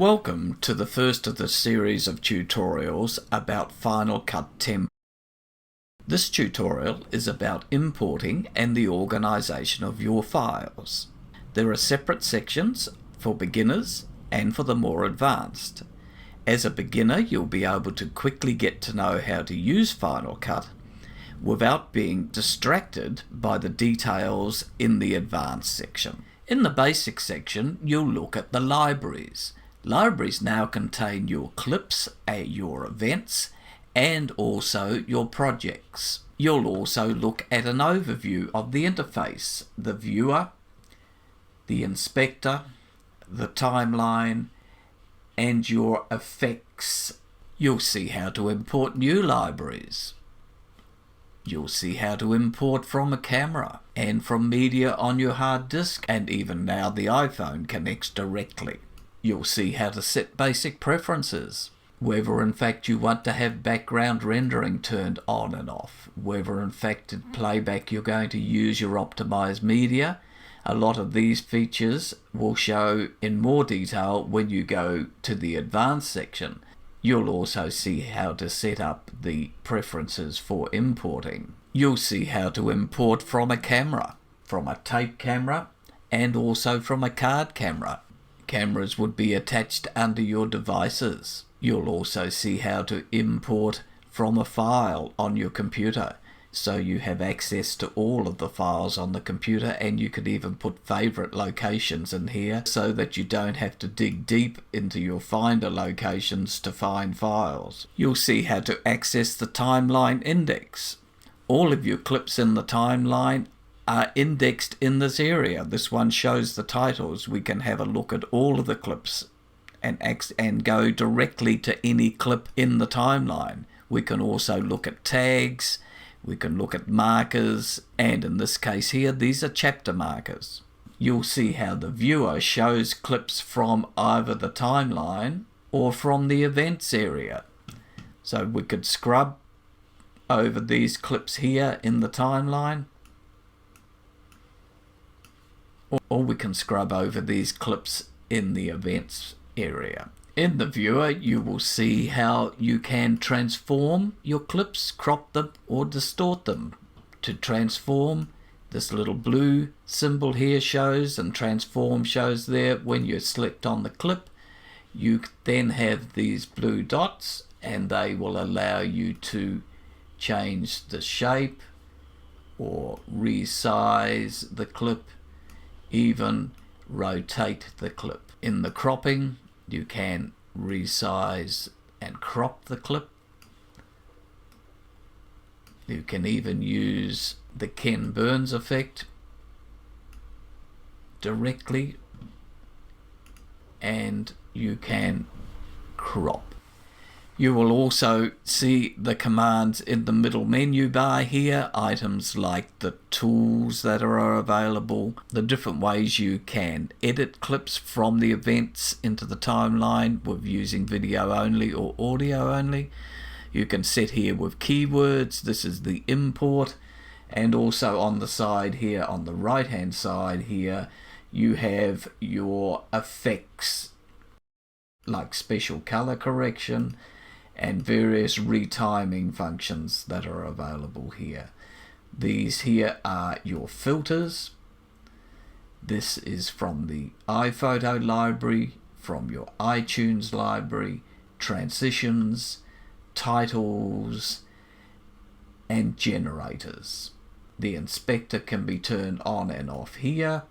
Welcome to the first of the series of tutorials about Final Cut 10. This tutorial is about importing and the organization of your files. There are separate sections for beginners and for the more advanced. As a beginner, you'll be able to quickly get to know how to use Final Cut without being distracted by the details in the advanced section. In the basic section, you'll look at the libraries. Libraries now contain your clips, your events, and also your projects. You'll also look at an overview of the interface, the viewer, the inspector, the timeline, and your effects. You'll see how to import new libraries. You'll see how to import from a camera and from media on your hard disk, and even now the iPhone connects directly. You'll see how to set basic preferences, whether in fact you want to have background rendering turned on and off, whether in fact in playback you're going to use your optimized media. A lot of these features will show in more detail when you go to the advanced section. You'll also see how to set up the preferences for importing. You'll see how to import from a camera, from a tape camera, and also from a card camera. Cameras would be attached under your devices. You'll also see how to import from a file on your computer, so you have access to all of the files on the computer, and you could even put favorite locations in here so that you don't have to dig deep into your Finder locations to find files. You'll see how to access the timeline index. All of your clips in the timeline are indexed in this area. This one shows the titles. We can have a look at all of the clips and go directly to any clip in the timeline. We can also look at tags, we can look at markers, and in this case here, these are chapter markers. You'll see how the viewer shows clips from either the timeline or from the events area. So we could scrub over these clips here in the timeline, or we can scrub over these clips in the events area. In the viewer, you will see how you can transform your clips, crop them, or distort them. To transform, this little blue symbol here shows, and transform shows there. When you select on the clip, you then have these blue dots, and they will allow you to change the shape or resize the clip, even rotate the clip. In the cropping, you can resize and crop the clip. You can even use the Ken Burns effect directly, and you can crop. You will also see the commands in the middle menu bar here, items like the tools that are available, the different ways you can edit clips from the events into the timeline with using video only or audio only. You can set here with keywords. This is the import, and also on the side here, on the right hand side here, you have your effects like special color correction and various retiming functions that are available here. These here are your filters. This is from the iPhoto library, from your iTunes library, transitions, titles, and generators. The inspector can be turned on and off here,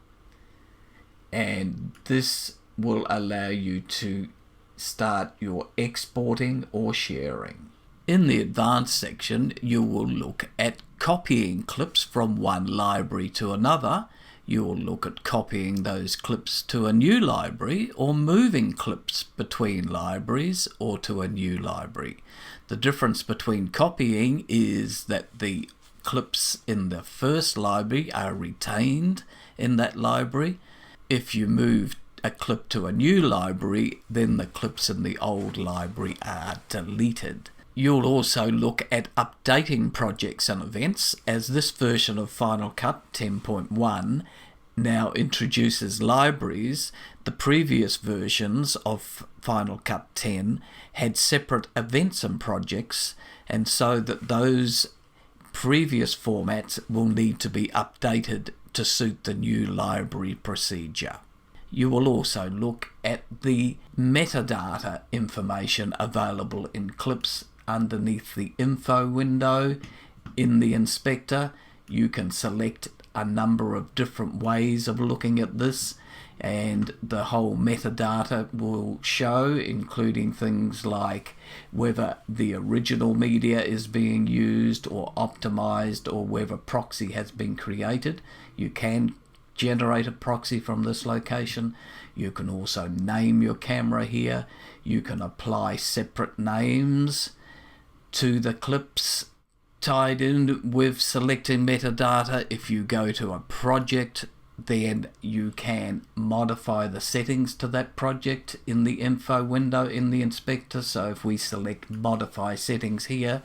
and this will allow you to start your exporting or sharing. In the advanced section, you will look at copying clips from one library to another. You will look at copying those clips to a new library, or moving clips between libraries or to a new library. The difference between copying is that the clips in the first library are retained in that library. If you move a clip to a new library, then the clips in the old library are deleted. You'll also look at updating projects and events, as this version of Final Cut 10.1 now introduces libraries. The previous versions of Final Cut 10 had separate events and projects, and so that those previous formats will need to be updated to suit the new library procedure. You will also look at the metadata information available in clips underneath the info window. In the inspector, you can select a number of different ways of looking at this, and the whole metadata will show, including things like whether the original media is being used or optimized, or whether proxy has been created. You can generate a proxy from this location. You can also name your camera here. You can apply separate names to the clips tied in with selecting metadata. If you go to a project, then you can modify the settings to that project in the info window in the inspector. So if we select modify settings here,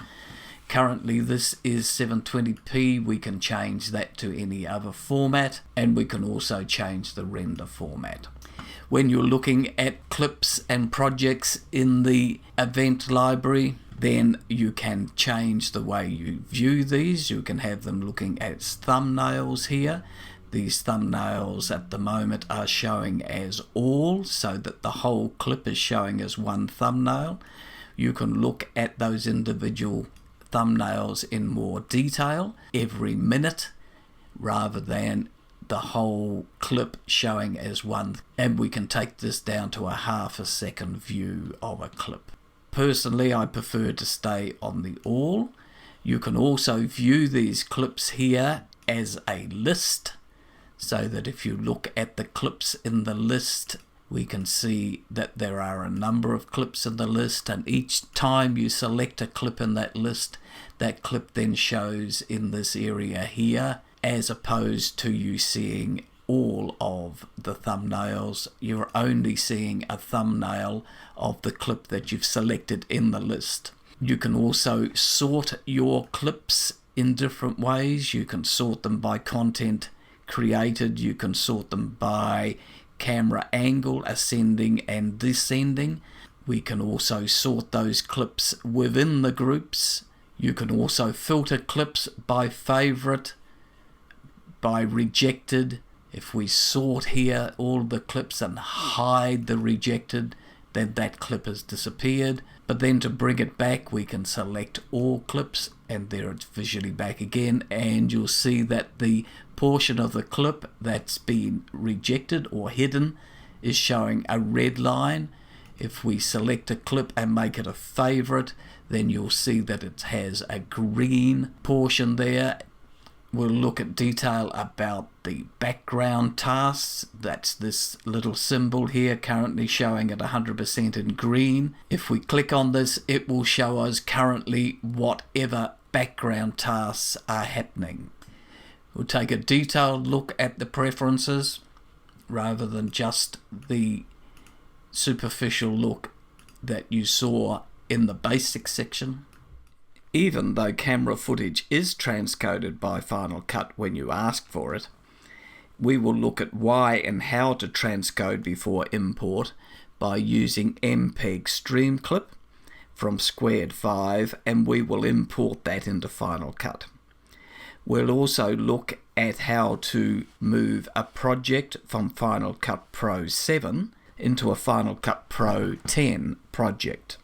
currently this is 720p, we can change that to any other format, and we can also change the render format. When you're looking at clips and projects in the event library, then you can change the way you view these. You can have them looking at thumbnails here. These thumbnails at the moment are showing as all, so that the whole clip is showing as one thumbnail. You can look at those individual thumbnails in more detail every minute, rather than the whole clip showing as one. And we can take this down to a half a second view of a clip. Personally, I prefer to stay on the all. You can also view these clips here as a list, so that if you look at the clips in the list, we can see that there are a number of clips in the list, and each time you select a clip in that list, that clip then shows in this area here, as opposed to you seeing all of the thumbnails. You're only seeing a thumbnail of the clip that you've selected in the list. You can also sort your clips in different ways. You can sort them by content created. You can sort them by camera angle, ascending and descending. We can also sort those clips within the groups. You can also filter clips by favorite, by rejected. If we sort here all the clips and hide the rejected, then that clip has disappeared. But then to bring it back, we can select all clips, and there it's visually back again, and you'll see that the portion of the clip that's been rejected or hidden is showing a red line. If we select a clip and make it a favorite, then you'll see that it has a green portion there. We'll look at detail about the background tasks. That's this little symbol here, currently showing at 100% in green. If we click on this, it will show us currently whatever background tasks are happening. We'll take a detailed look at the preferences rather than just the superficial look that you saw in the basic section. Even though camera footage is transcoded by Final Cut when you ask for it, we will look at why and how to transcode before import by using MPEG stream clip from Squared 5, and we will import that into Final Cut. We'll also look at how to move a project from Final Cut Pro 7 into a Final Cut Pro 10 project.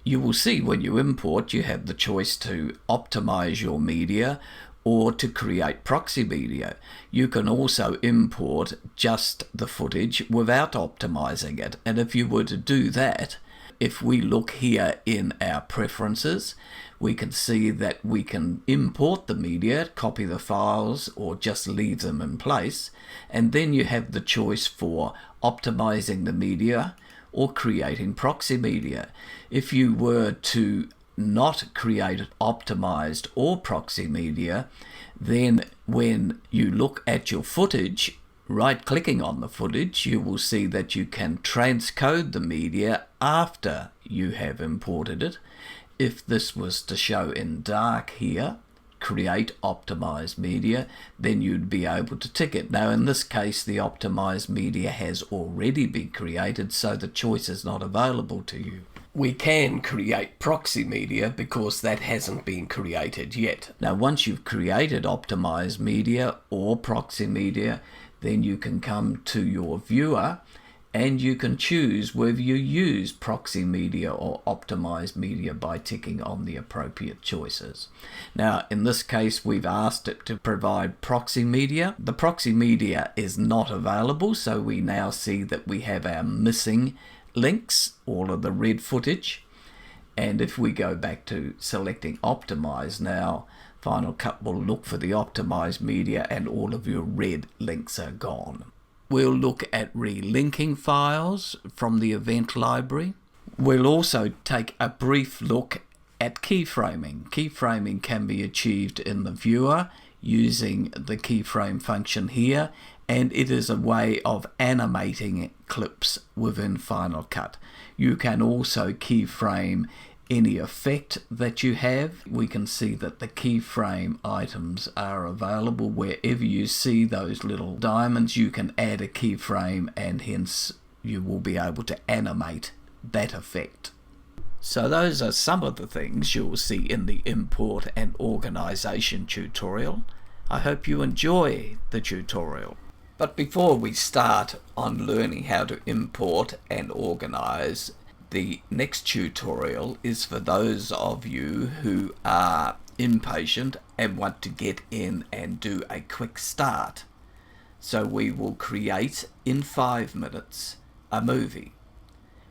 You will see when you import, you have the choice to optimize your media or to create proxy media. You can also import just the footage without optimizing it. And if you were to do that, if we look here in our preferences, we can see that we can import the media, copy the files, or just leave them in place. And then you have the choice for optimizing the media or creating proxy media. If you were to not create optimized or proxy media, then when you look at your footage, right-clicking on the footage, you will see that you can transcode the media after you have imported it. If this was to show in dark here, create optimized media, then you'd be able to tick it. Now in this case the optimized media has already been created, so the choice is not available to you. We can create proxy media because that hasn't been created yet. Now once you've created optimized media or proxy media, then you can come to your viewer and you can choose whether you use proxy media or optimized media by ticking on the appropriate choices. Now in this case we've asked it to provide proxy media. The proxy media is not available, so we now see that we have our missing links, all of the red footage. And if we go back to selecting optimize now, Final Cut will look for the optimized media and all of your red links are gone. We'll look at relinking files from the event library. We'll also take a brief look at keyframing. Keyframing can be achieved in the viewer using the keyframe function here, and it is a way of animating clips within Final Cut. You can also keyframe any effect that you have. We can see that the keyframe items are available. Wherever you see those little diamonds, you can add a keyframe and hence you will be able to animate that effect. So those are some of the things you'll see in the import and organization tutorial. I hope you enjoy the tutorial. But before we start on learning how to import and organize, the next tutorial is for those of you who are impatient and want to get in and do a quick start. So we will create in 5 minutes a movie.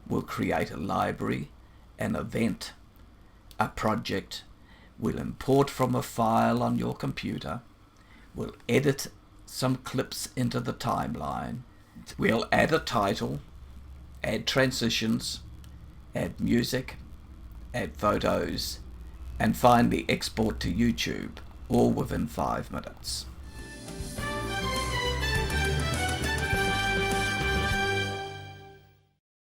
We'll create a library, an event, a project. We'll import from a file on your computer. We'll edit some clips into the timeline. We'll add a title, add transitions, add music, add photos, and finally export to YouTube, all within 5 minutes.